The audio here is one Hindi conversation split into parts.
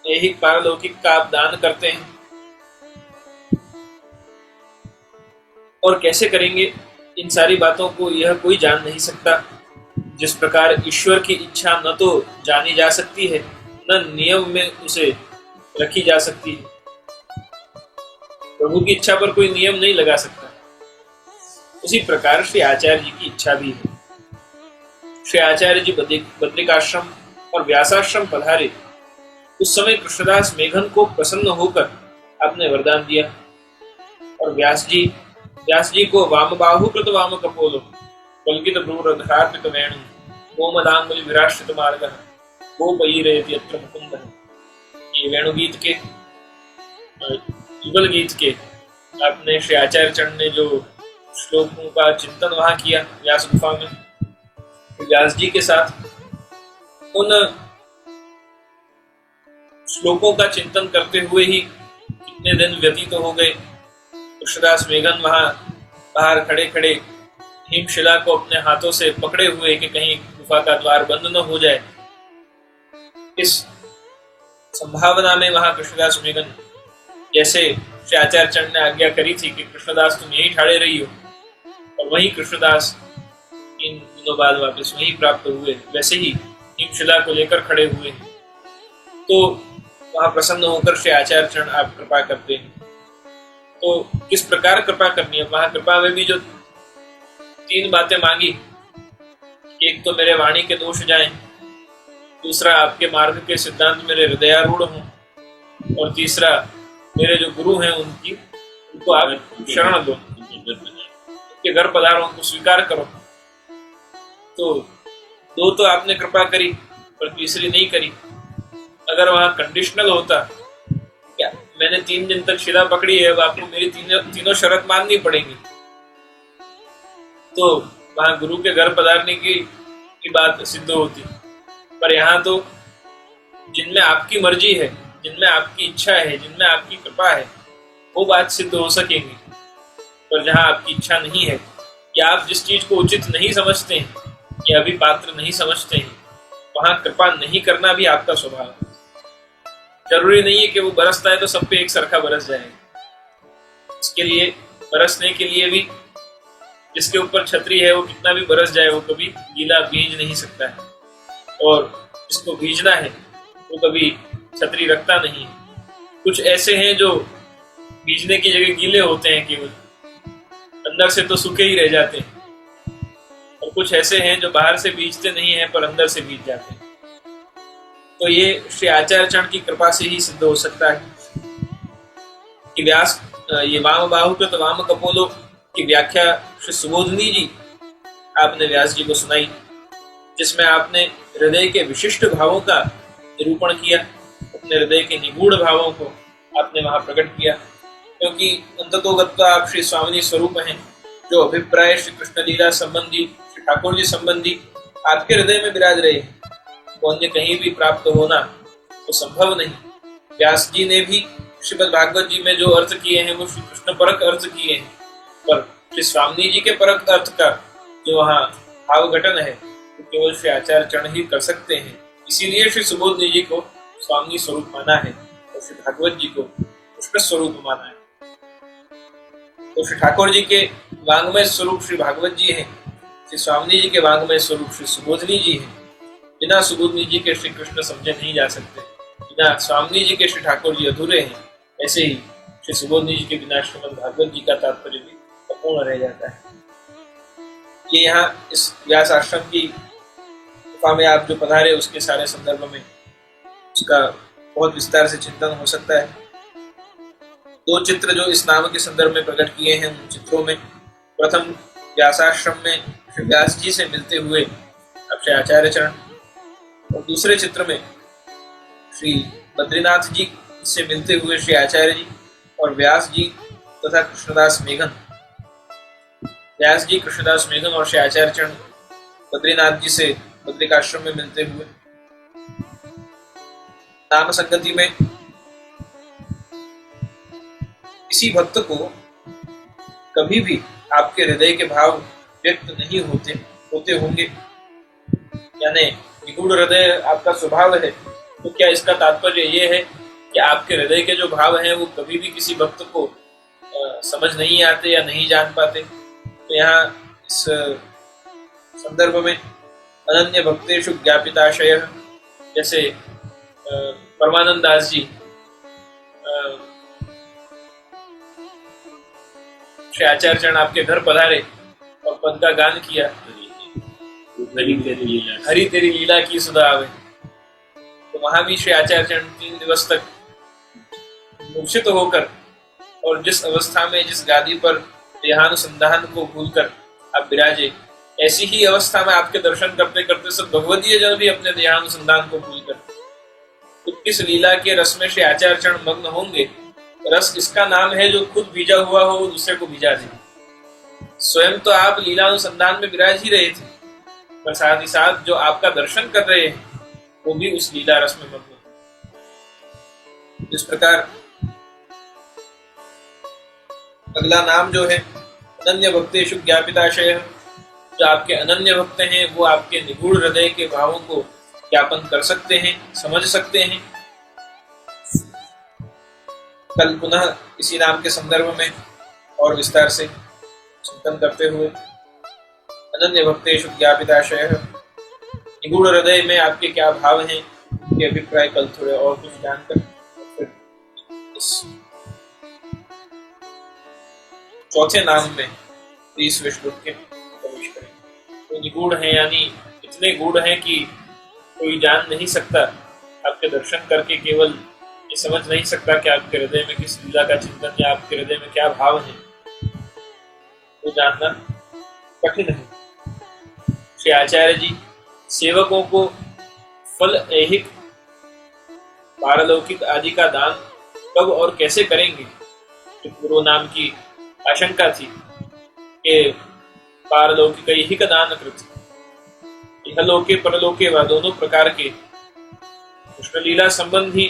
ऐहिक पारलौकिक का आप दान करते हैं, और कैसे करेंगे इन सारी बातों को यह कोई जान नहीं सकता। जिस प्रकार ईश्वर की इच्छा न तो जानी जा सकती है, न नियम में उसे रखी जा सकती है। प्रभु की इच्छा पर कोई नियम नहीं लगा सकता। उसी प्रकार श्री आचार्य जी की इच्छा भी है। श्री आचार्य जी बद्रिकाश्रम और व्यासाश्रम पधारे, उस समय कृष्णदास मेघन को प्रसन्न होकर आपने वरदान दिया, और व्यास जी को वामबाहु कृत वाम कपोलो कल्कित भ्रूरधार्पित वेणु गोमदांगुली विराश्रित मार्गः गोपयिरेति यत्र मुकुंदः। ये वेणु गीत के युगल गीत के आपने श्री आचार्य चरण ने जो श्लोकों का चिंतन वहां किया व्यास गुफा में, व्यास जी के साथ उन श्लोकों का चिंतन करते हुए ही कितने दिन व्यतीत हो गए। कृष्णदास मेघन वहां बाहर खड़े खड़े हिमशिला को अपने हाथों से पकड़े हुए कि कहीं गुफा का द्वार बंद न हो जाए, इस संभावना में वहां कृष्णदास मेघन, जैसे श्री आचार्य चरण ने आज्ञा करी थी कि कृष्णदास तुम यहीं ठाड़े रही हो, और वहीं कृष्णदास इन दिनों बाद वापस वहीं प्राप्त हुए, वैसे ही हिमशिला को लेकर खड़े हुए। तो वहां प्रसन्न होकर श्री आचार्य चरण आप कृपा करते हैं। तो किस प्रकार कृपा करनी है, वहां कृपा में भी जो 3 बातें मांगी, एक तो मेरे वाणी के दोष जाएं, दूसरा आपके मार्ग के सिद्धांत मेरे हृदयारूढ़ हों, और तीसरा मेरे जो गुरु हैं उनको आप शरण दो, उनके घर पधारो, उनको स्वीकार करो। तो 2 तो आपने कृपा करी, पर तीसरी नहीं करी। अगर वहां कंडीशनल होता, क्या मैंने 3 दिन तक शिला पकड़ी है, अब आपको मेरी तीनों शर्त माननी पड़ेंगी, तो वहां गुरु के घर पधारने की बात सिद्ध होती। पर यहाँ तो जिनमें आपकी मर्जी है, जिनमें आपकी इच्छा है, जिनमें आपकी कृपा है, वो बात सिद्ध हो सकेंगी। पर जहाँ आपकी इच्छा नहीं है, या आप जिस चीज को उचित नहीं समझते हैं, या अभी पात्र नहीं समझते हैं, वहां कृपा नहीं करना भी आपका स्वभाव है। जरूरी नहीं है कि वो बरसता है तो सब पे एक सरखा बरस जाएगा। इसके लिए, बरसने के लिए भी जिसके ऊपर छतरी है वो कितना भी बरस जाए, वो कभी गीला भीज नहीं सकता है, और जिसको भीजना है वो कभी छतरी रखता नहीं। कुछ ऐसे हैं जो भीजने की जगह गीले होते हैं, केवल अंदर से तो सूखे ही रह जाते हैं, और कुछ ऐसे हैं जो बाहर से भीजते नहीं हैं पर अंदर से भीज जाते हैं। तो ये श्री आचार्य चरण की कृपा से ही सिद्ध हो सकता है कि व्यास, ये वाम बाहु कृत वाम कपोलो की व्याख्या श्री सुबोधनी जी आपने व्यास जी को सुनाई, जिसमें आपने हृदय के विशिष्ट भावों का निरूपण किया, अपने हृदय के निगूढ़ भावों को आपने वहां प्रकट किया। क्योंकि अंततोगत्वा आप श्री स्वामिनी स्वरूप हैं, जो अभिप्राय श्री कृष्ण लीला संबंधी, श्री ठाकुर जी संबंधी आपके हृदय में विराज रहे, वो अन्य कहीं भी प्राप्त होना तो संभव नहीं। व्यास जी ने भी श्रीमद् भागवत जी में जो अर्थ किए हैं वो श्री कृष्ण परक अर्थ किए हैं, पर श्री स्वामी जी के परक अर्थ का जो वहाँ भाव घटन है वो केवल श्री आचार्य चरण ही कर सकते हैं। इसीलिए श्री सुबोधनी जी को स्वामी स्वरूप माना है, और श्री भागवत जी को कृष्ण स्वरूप माना है। तो श्री ठाकुर जी के वांग्मय स्वरूप श्री भागवत जी हैं, श्री स्वामी जी के वांग्मय स्वरूप श्री सुबोधनी जी हैं। बिना सुबोधनी जी के श्री कृष्ण समझे नहीं जा सकते, बिना स्वामी जी के श्री ठाकुर जी अधूरे हैं। ऐसे ही श्री सुबोधनी जी के बिना श्रीमद् भागवत जी का तात्पर्य भी अपूर्ण रह जाता है। ये यहाँ इस व्यास आश्रम की गुफा में आप जो पधारे उसके सारे संदर्भ में उसका बहुत विस्तार से चिंतन हो सकता है। 2 चित्र जो इस नाम के संदर्भ में प्रकट किए हैं, उन चित्रों में प्रथम व्यासाश्रम में श्री व्यास जी से मिलते हुए अब श्री आचार्य चरण, और दूसरे चित्र में श्री बद्रीनाथ जी से मिलते हुए श्री आचार्य जी, और व्यास जी तथा कृष्णदास मेघन, व्यास जी, कृष्णदास मेघन और श्री आचार्य चरण बद्रीनाथ जी से बद्रिकाश्रम में मिलते हुए नाम संगति में किसी भक्त को कभी भी आपके हृदय के भाव व्यक्त नहीं होते होंगे, यानी निगूढ़ हृदय आपका स्वभाव है, तो क्या इसका तात्पर्य ये है कि आपके हृदय के जो भाव हैं वो कभी भी किसी भक्त को समझ नहीं आते या नहीं जान पाते? तो यहाँ इस संदर्भ में अनन्य भक्तेषु ज्ञापिताशय, जैसे परमानंद दास जी श्री आचार्य चरण आपके घर पधारे और पद का गान किया, हरि तेरी लीला की सुधा आवे। तो वहां भी श्री आचार्य चरण 3 दिवस तक मूर्छित होकर और जिस अवस्था में जिस गादी पर देहानुसंधान को भूलकर आप विराजे, ऐसी ही अवस्था में आपके दर्शन करते करते सब भगवदीय जन भी अपने देहानुसंधान को भूलकर तो किस लीला के रस में श्री आचार्य चरण मग्न होंगे। रस इसका नाम है जो खुद भीजा हुआ हो वो दूसरे को भीजा दे। स्वयं तो आप लीलानुसंधान में विराज ही रहे थे, पर साथ ही साथ जो आपका दर्शन कर रहे हैं वो भी उस लीला रस में मग्न है। इस प्रकार अगला नाम जो है अनन्य भक्तेषु ज्ञापिताशय, जो आपके अनन्य भक्त हैं वो आपके निगूढ़ हृदय के भावों को ज्ञापन कर सकते हैं, समझ सकते हैं। कल पुनः इसी नाम के संदर्भ में और विस्तार से चिंतन करते हुए अनन्य भक्तेषु ज्ञापिताशय, निगूढ़ हृदय में आपके क्या भाव हैं उनके अभिप्राय कल थोड़े और कुछ जानकर फिर इस चौथे नाम में 30वें श्लोक के प्रवेश करेंगे। तो निगूढ़ है यानी इतने गूढ़ हैं कि कोई जान नहीं सकता, आपके दर्शन करके केवल ये समझ नहीं सकता कि आपके हृदय में किस लीला का चिंतन या आपके हृदय में क्या भाव है, वो जानना कठिन है। श्री आचार्य जी सेवकों को फल ऐहिक पारलौकिक आदि का दान कब और कैसे करेंगे, जो पूर्व नाम की आशंका थी कि पारलौकिक ऐहिक दान कृत, इहलोके परलोके व दोनों प्रकार के कृष्ण लीला संबंधी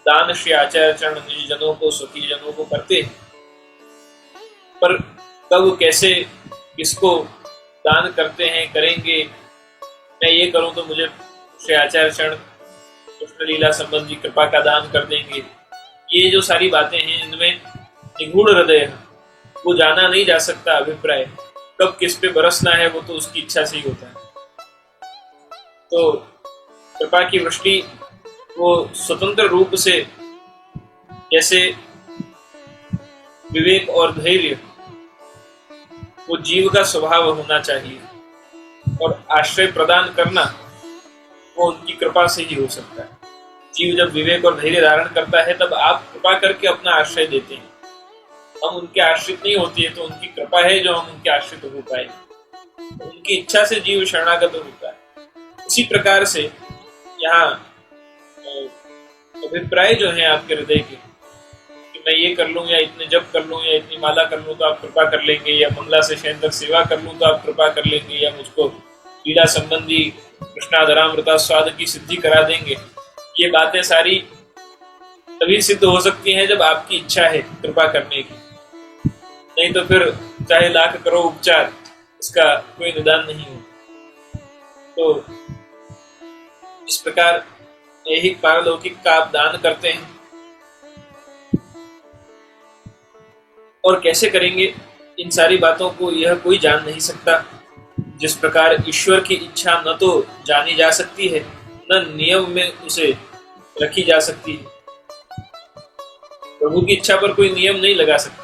दान श्री आचार्य चरण निज जनों को स्वकीय जनों को करते हैं, पर कब कैसे किसको दान करते हैं करेंगे, मैं ये करूं तो मुझे श्री आचार्य चरण कृष्ण लीला संबंधी कृपा का दान कर देंगे, ये जो सारी बातें हैं इनमें निगूढ़ हृदय है, वो जाना नहीं जा सकता। अभिप्राय कब किस पे बरसना है वो तो उसकी इच्छा से ही होता है। तो कृपा की वृष्टि वो स्वतंत्र रूप से, जैसे विवेक और धैर्य वो जीव का स्वभाव होना चाहिए, और आश्रय प्रदान करना वो उनकी कृपा से ही हो सकता है। जीव जब विवेक और धैर्य धारण करता है तब आप कृपा करके अपना आश्रय देते हैं। हम उनके आश्रित नहीं होती है तो उनकी कृपा है जो हम उनके आश्रित हो पाए, उनकी इच्छा से जीव शरणागत होता है। इसी प्रकार से यहाँ अभिप्राय जो है आपके हृदय के कि मैं ये कर लूं या इतने जप कर लूं या इतनी माला कर लूं तो आप कृपा कर लेंगे, या मंगला से शयन तक सेवा कर लूं तो आप कृपा कर लेंगे, या मुझको लीला संबंधी कृष्णाधरामृता स्वाद की सिद्धि करा देंगे, ये बातें सारी तभी सिद्ध हो सकती हैं जब आपकी इच्छा है कृपा करने की। नहीं तो फिर चाहे लाख करोड़ उपचार, इसका कोई निदान नहीं हो। तो इस प्रकार ऐहिक पारलौकिक का आप दान करते हैं, और कैसे करेंगे इन सारी बातों को यह कोई जान नहीं सकता। जिस प्रकार ईश्वर की इच्छा न तो जानी जा सकती है न नियम में उसे रखी जा सकती है, प्रभु की इच्छा पर कोई नियम नहीं लगा सकता।